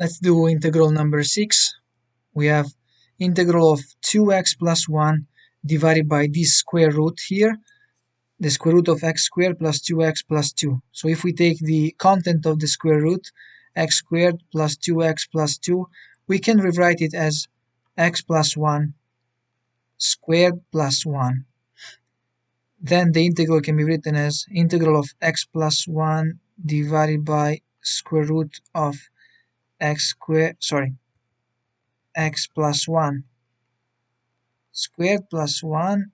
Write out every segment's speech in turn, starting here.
Let's do integral number 6. We have integral of 2x plus 1 divided by this square root here, the square root of x squared plus 2x plus 2. So if we take the content of the square root, x squared plus 2x plus 2, we can rewrite it as x plus 1 squared plus 1. Then the integral can be written as integral of x plus 1 divided by square root of x plus 1 squared plus 1,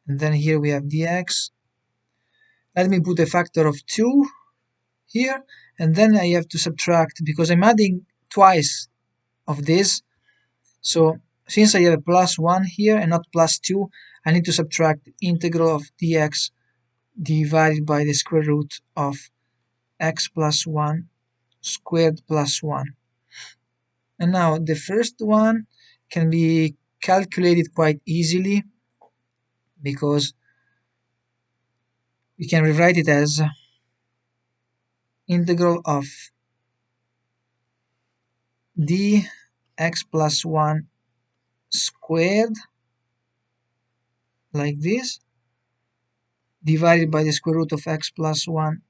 and then here we have dx. Let me put a factor of 2 here, and then I have to subtract because I'm adding twice of this. So since I have a plus 1 here and not plus 2, I need to subtract integral of dx divided by the square root of x plus 1 squared plus 1. And now the first one can be calculated quite easily because we can rewrite it as integral of dx plus 1 squared, like this, divided by the square root of x plus 1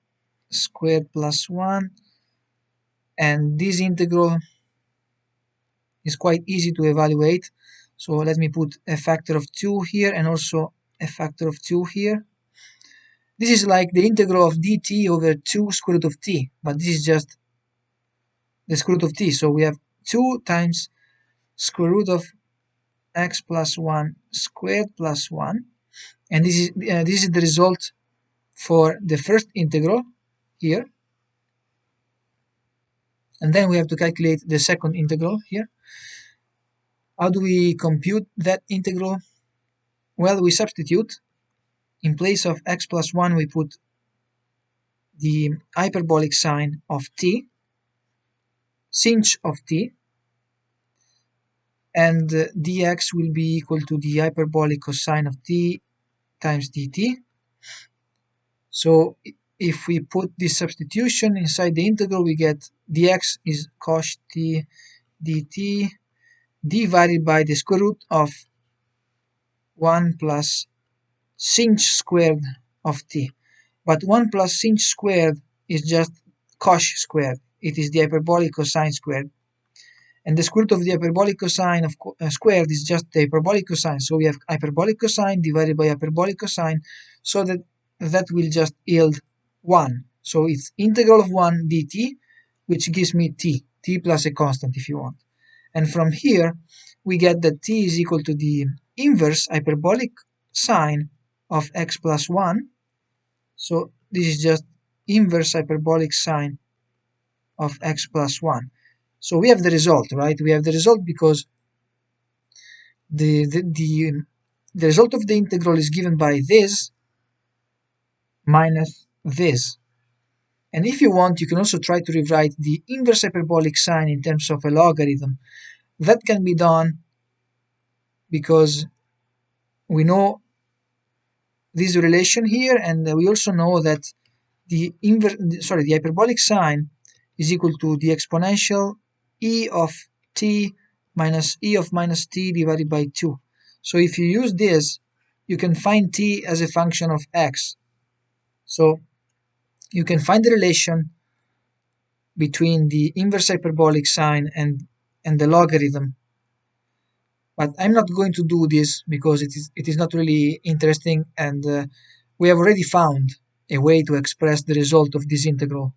squared plus 1, and this integral is quite easy to evaluate. So let me put a factor of 2 here and also a factor of 2 here. This is like the integral of dt over 2 square root of t, but this is just the square root of t. So we have 2 times square root of x plus 1 squared plus 1, and this is the result for the first integral here. And then we have to calculate the second integral here. How do we compute that integral? Well, we substitute. In place of x plus 1, we put the hyperbolic sign of t, sinh of t, and dx will be equal to the hyperbolic cosine of t times dt. So if we put this substitution inside the integral, we get dx is cos t dt divided by the square root of 1 plus sinh squared of t. But 1 plus sinh squared is just cos squared. It is the hyperbolic cosine squared. And the square root of the hyperbolic cosine of squared is just the hyperbolic cosine. So we have hyperbolic cosine divided by hyperbolic cosine, so that will just yield 1. So it's integral of 1 dt, which gives me t plus a constant if you want. And from here, we get that t is equal to the inverse hyperbolic sine of x plus 1. So this is just inverse hyperbolic sine of x plus 1. So we have the result, right? We have the result because the result of the integral is given by this minus this. And if you want, you can also try to rewrite the inverse hyperbolic sine in terms of a logarithm. That can be done because we know this relation here, and we also know that the hyperbolic sine is equal to the exponential e of t minus e of minus t divided by 2. So if you use this, you can find t as a function of x. So you can find the relation between the inverse hyperbolic sine and the logarithm. But I'm not going to do this because it is not really interesting, and we have already found a way to express the result of this integral.